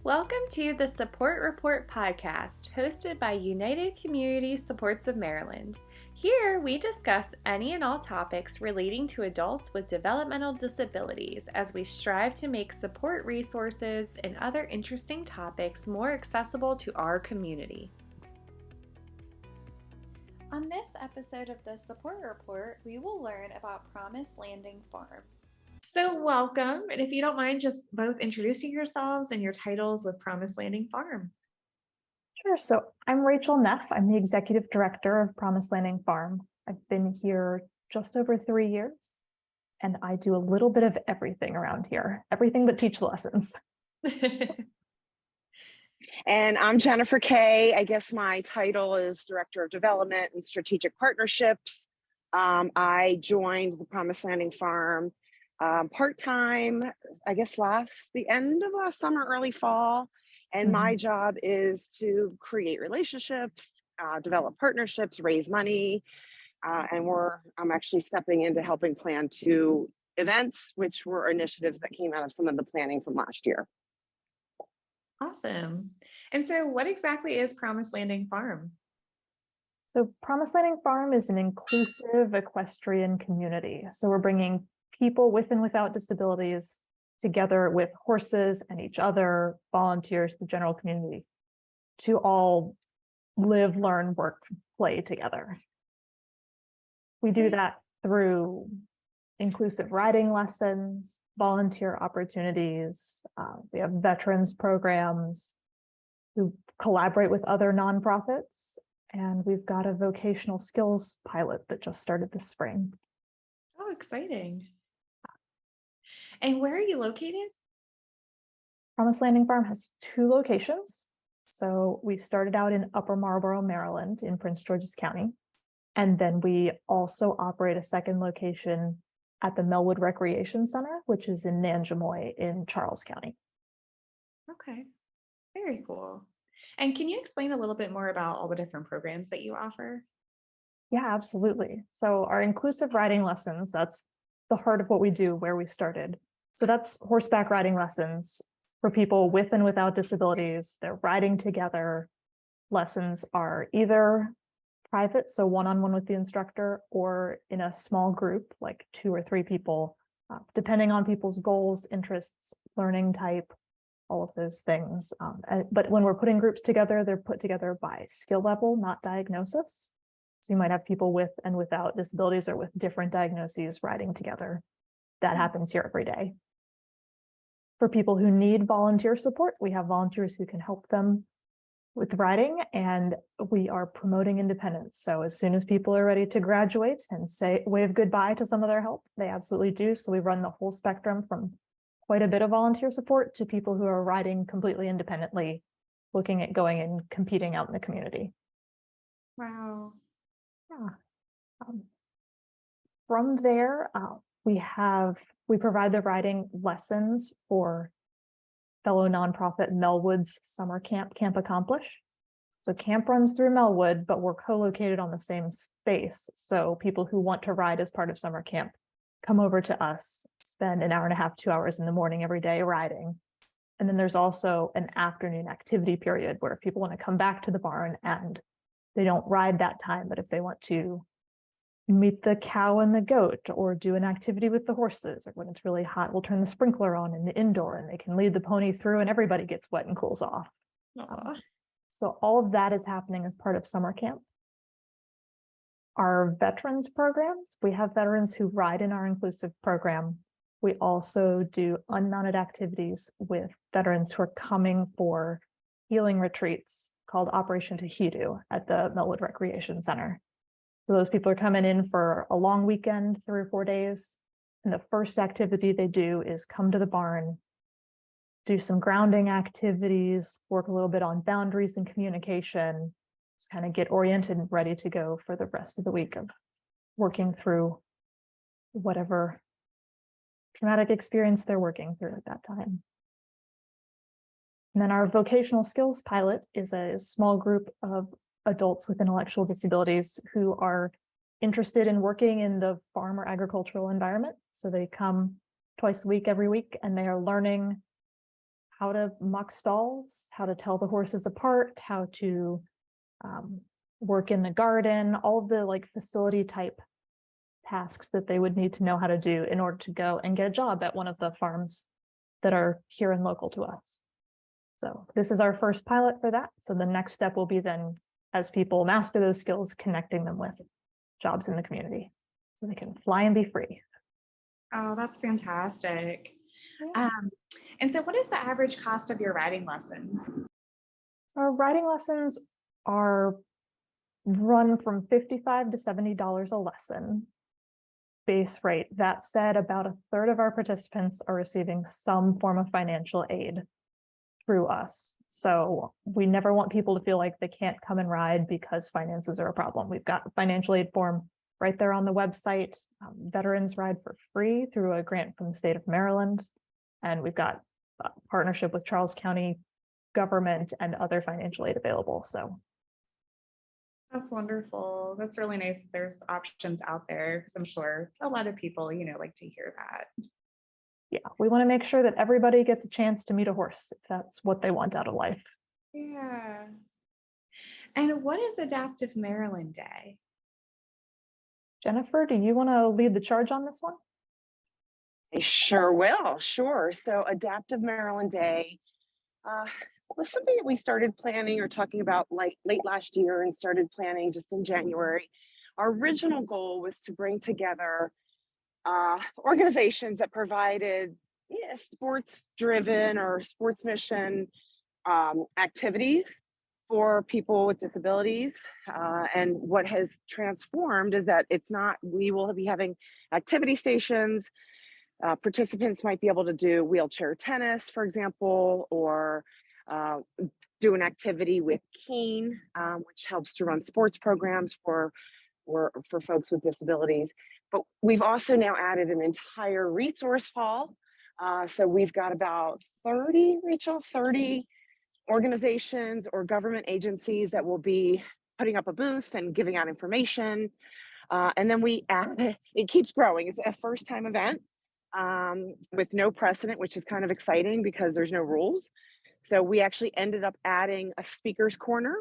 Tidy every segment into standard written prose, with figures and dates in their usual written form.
Welcome to the Support Report podcast, hosted by United Community Supports of Maryland. Here, we discuss any and all topics relating to adults with developmental disabilities as we strive to make support resources and other interesting topics more accessible to our community. On this episode of the Support Report, we will learn about Promise Landing Farm. So welcome, and if you don't mind just both introducing yourselves and your titles with Promise Landing Farm. Sure. So I'm Rachel Neff. I'm the Executive Director of Promise Landing Farm. I've been here just over 3 years, and I do a little bit of everything around here, everything but teach lessons. And I'm Jennifer Kay. I guess my title is Director of Development and Strategic Partnerships. I joined the Promise Landing Farm part-time, I guess the end of last summer, early fall. And my job is to create relationships, develop partnerships, raise money. And I'm actually stepping into helping plan 2 events, which were initiatives that came out of some of the planning from last year. Awesome. And so what exactly is Promise Landing Farm? So Promise Landing Farm is an inclusive equestrian community. So we're bringing people with and without disabilities together with horses and each other, volunteers, the general community, to all live, learn, work, play together. We do that through inclusive riding lessons, volunteer opportunities. We have veterans programs who collaborate with other nonprofits, and we've got a vocational skills pilot that just started this spring. Oh, exciting. And where are you located? Promise Landing Farm has 2 locations. So we started out in Upper Marlboro, Maryland, in Prince George's County. And then we also operate a second location at the Melwood Recreation Center, which is in Nanjemoy in Charles County. Okay, very cool. And can you explain a little bit more about all the different programs that you offer? Yeah, absolutely. So our inclusive riding lessons, that's the heart of what we do, where we started. So that's horseback riding lessons for people with and without disabilities. They're riding together. Lessons are either private, so one-on-one with the instructor, or in a small group, like 2 or 3 people, depending on people's goals, interests, learning type, all of those things. But when we're putting groups together, they're put together by skill level, not diagnosis. So you might have people with and without disabilities or with different diagnoses riding together. That happens here every day. For people who need volunteer support, we have volunteers who can help them with riding, and we are promoting independence. So as soon as people are ready to graduate and wave goodbye to some of their help, they absolutely do. So we run the whole spectrum from quite a bit of volunteer support to people who are riding completely independently, looking at going and competing out in the community. Wow. Yeah. From there, we provide the riding lessons for fellow nonprofit Melwood's summer camp, Camp Accomplish. So camp runs through Melwood, but we're co-located on the same space. So people who want to ride as part of summer camp come over to us, spend an hour and a half, 2 hours in the morning every day riding. And then there's also an afternoon activity period where people want to come back to the barn and they don't ride that time, but if they want to meet the cow and the goat or do an activity with the horses, or when it's really hot, we'll turn the sprinkler on in the indoor and they can lead the pony through and everybody gets wet and cools off. So all of that is happening as part of summer camp. Our veterans programs, we have veterans who ride in our inclusive program. We also do unmounted activities with veterans who are coming for healing retreats called Operation Tahidu at the Melwood Recreation Center. So those people are coming in for a long weekend, 3 or 4 days. And the first activity they do is come to the barn, do some grounding activities, work a little bit on boundaries and communication, just kind of get oriented and ready to go for the rest of the week of working through whatever traumatic experience they're working through at that time. And then our vocational skills pilot is a small group of adults with intellectual disabilities who are interested in working in the farm or agricultural environment. So they come twice a week, every week, and they are learning how to muck stalls, how to tell the horses apart, how to work in the garden, all of the like facility type tasks that they would need to know how to do in order to go and get a job at one of the farms that are here and local to us. So this is our first pilot for that. So the next step will be then, as people master those skills, connecting them with jobs in the community so they can fly and be free. Oh, that's fantastic. Yeah. And so what is the average cost of your riding lessons? Our riding lessons are run from $55 to $70 a lesson base rate. That said, about a third of our participants are receiving some form of financial aid through us. So we never want people to feel like they can't come and ride because finances are a problem. We've got a financial aid form right there on the website. Veterans ride for free through a grant from the state of Maryland. And we've got a partnership with Charles County government and other financial aid available. So That's wonderful. That's really nice that there's options out there because I'm sure a lot of people, like to hear that. yeah, we want to make sure that everybody gets a chance to meet a horse if that's what they want out of life. Yeah. And what is Adaptive Maryland Day? Jennifer, do you want to lead the charge on this one? I sure will. Sure. So Adaptive Maryland Day was something that we started planning or talking about like late last year and started planning just in January. Our original goal was to bring together organizations that provided sports driven or sports mission activities for people with disabilities. And what has transformed is that we will be having activity stations. Participants might be able to do wheelchair tennis, for example, or do an activity with Keen, which helps to run sports programs for folks with disabilities. But we've also now added an entire resource hall. So we've got about 30 organizations or government agencies that will be putting up a booth and giving out information. And then it keeps growing. It's a first time event with no precedent, which is kind of exciting because there's no rules. So we actually ended up adding a speaker's corner.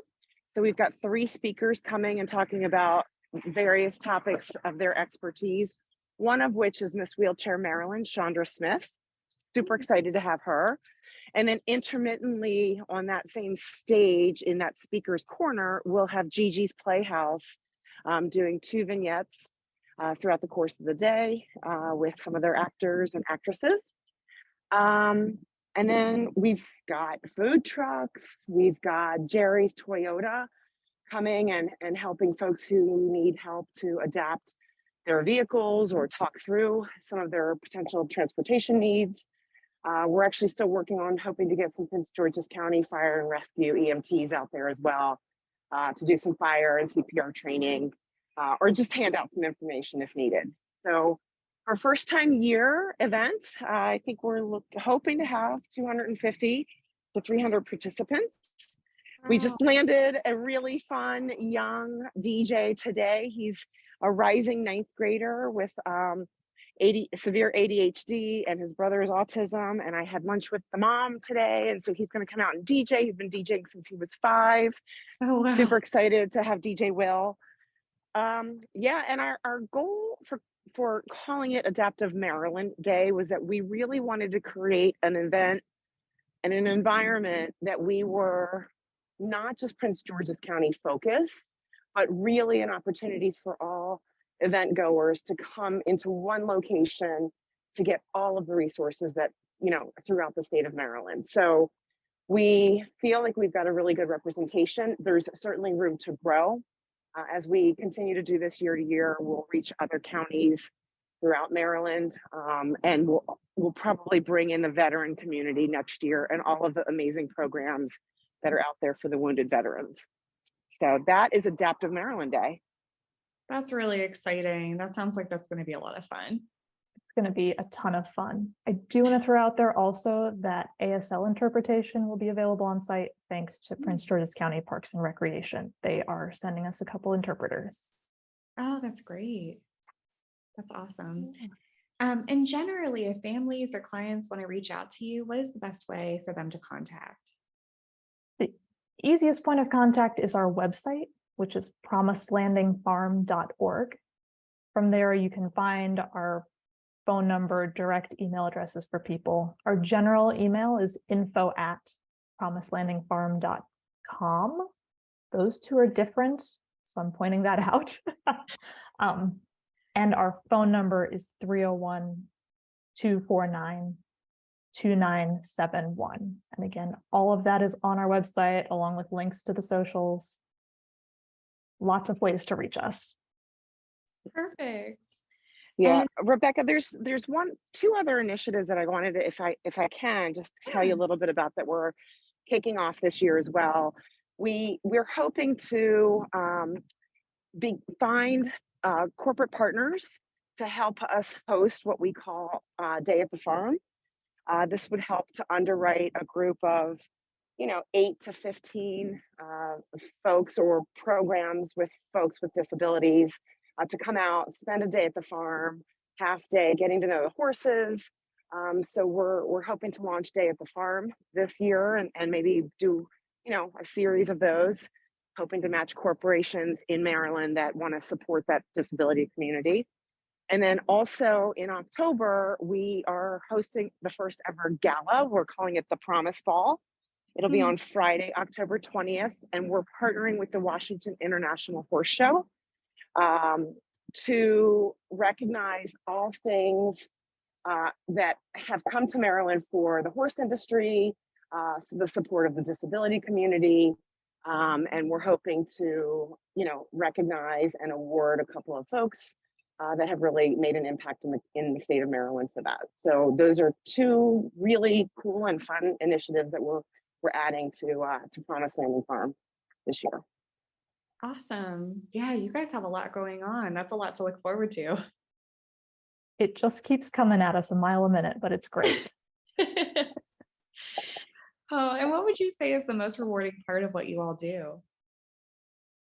So we've got 3 speakers coming and talking about various topics of their expertise, one of which is Miss Wheelchair Maryland, Chandra Smith. Super excited to have her. And then intermittently on that same stage in that speaker's corner, we'll have Gigi's Playhouse doing 2 vignettes throughout the course of the day with some of their actors and actresses. And then we've got food trucks, we've got Jerry's Toyota coming and helping folks who need help to adapt their vehicles or talk through some of their potential transportation needs. We're actually still working on hoping to get some Prince George's County Fire and Rescue EMTs out there as well to do some fire and CPR training or just hand out some information if needed. So our first time year event, I think we're hoping to have 250 to 300 participants. Wow. We just landed a really fun young DJ today. He's a rising 9th grader with severe ADHD and his brother's autism. And I had lunch with the mom today. And so he's going to come out and DJ. He's been DJing since he was 5. Oh, wow. Super excited to have DJ Will. Yeah, and our goal for calling it Adaptive Maryland Day was that we really wanted to create an event and an environment that we were not just Prince George's County focused, but really an opportunity for all event goers to come into one location to get all of the resources that, throughout the state of Maryland. So we feel like we've got a really good representation. There's certainly room to grow. As we continue to do this year to year, we'll reach other counties throughout Maryland, and we'll probably bring in the veteran community next year and all of the amazing programs that are out there for the wounded veterans. So that is Adaptive Maryland Day. That's really exciting. That sounds like that's going to be a lot of fun. It's going to be a ton of fun. I do want to throw out there also that ASL interpretation will be available on site thanks to Prince George's County Parks and Recreation. They are sending us a couple interpreters. Oh, that's great. That's awesome. And generally, if families or clients want to reach out to you, what is the best way for them to contact? The easiest point of contact is our website, which is promiselandingfarm.org. From there, you can find our phone number, direct email addresses for people. Our general email is info@promiselandingfarm.com. Those two are different, so I'm pointing that out. And our phone number is 301-249-2971. And again, all of that is on our website, along with links to the socials. Lots of ways to reach us. Perfect. Yeah, And Rebecca, there's two other initiatives that I wanted to, if I can, just tell you a little bit about that we're kicking off this year as well. We're hoping to find corporate partners to help us host what we call Day at the Farm. This would help to underwrite a group of 8 to 15 folks or programs with folks with disabilities to come out, spend a day at the farm, half day, getting to know the horses. So we're hoping to launch Day at the Farm this year and maybe do a series of those, hoping to match corporations in Maryland that want to support that disability community. And then also in October, we are hosting the first ever gala. We're calling it the Promise Ball. It'll be on Friday, October 20th, and we're partnering with the Washington International Horse Show to recognize all things that have come to Maryland for the horse industry, so the support of the disability community, and we're hoping to, recognize and award a couple of folks that have really made an impact in the state of Maryland for that. So those are two really cool and fun initiatives that we're adding to Promise Landing Farm this year. awesome. Yeah, you guys have a lot going on. That's a lot to look forward to. It just keeps coming at us a mile a minute, but it's great. Oh, and what would you say is the most rewarding part of what you all do?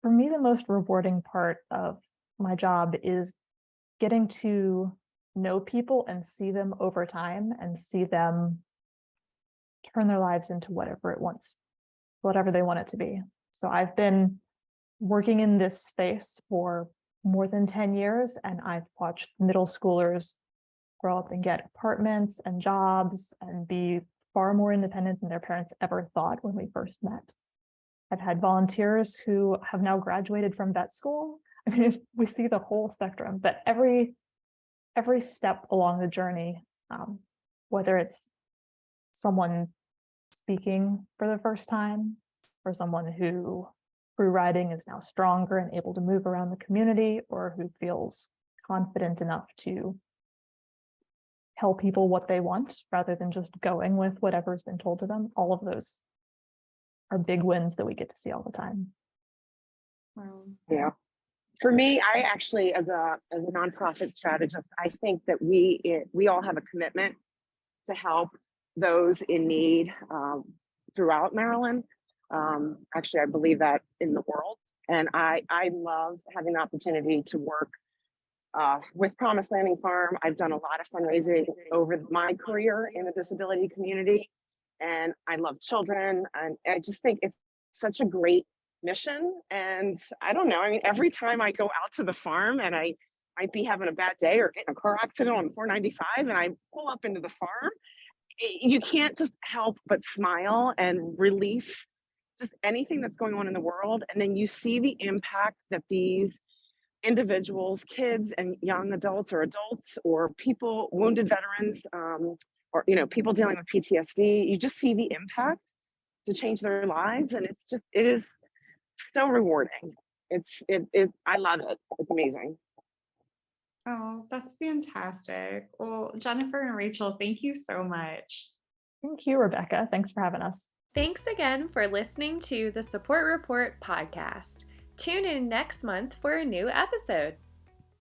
For me, the most rewarding part of my job is getting to know people and see them over time and see them turn their lives into whatever they want it to be. So I've been working in this space for more than 10 years, and I've watched middle schoolers grow up and get apartments and jobs and be far more independent than their parents ever thought when we first met. I've had volunteers who have now graduated from vet school. I mean, we see the whole spectrum, but every step along the journey, whether it's someone speaking for the first time, or someone who through riding is now stronger and able to move around the community, or who feels confident enough to tell people what they want rather than just going with whatever's been told to them. All of those are big wins that we get to see all the time. Wow. Yeah. For me, I actually, as a nonprofit strategist, I think that we all have a commitment to help those in need throughout Maryland. Actually, I believe that in the world. And I love having the opportunity to work with Promise Landing Farm. I've done a lot of fundraising over my career in the disability community, and I love children. And I just think it's such a great mission. And I don't know, I mean, every time I go out to the farm and I might be having a bad day or getting a car accident on 495 and I pull up into the farm, you can't just help but smile and release just anything that's going on in the world. And then you see the impact that these individuals, kids and young adults or people, wounded veterans, or people dealing with PTSD, you just see the impact to change their lives. And it is so rewarding. I love it. It's amazing. Oh, that's fantastic. Well, Jennifer and Rachel, thank you so much. Thank you, Rebecca. Thanks for having us. Thanks again for listening to the Support Report podcast. Tune in next month for a new episode.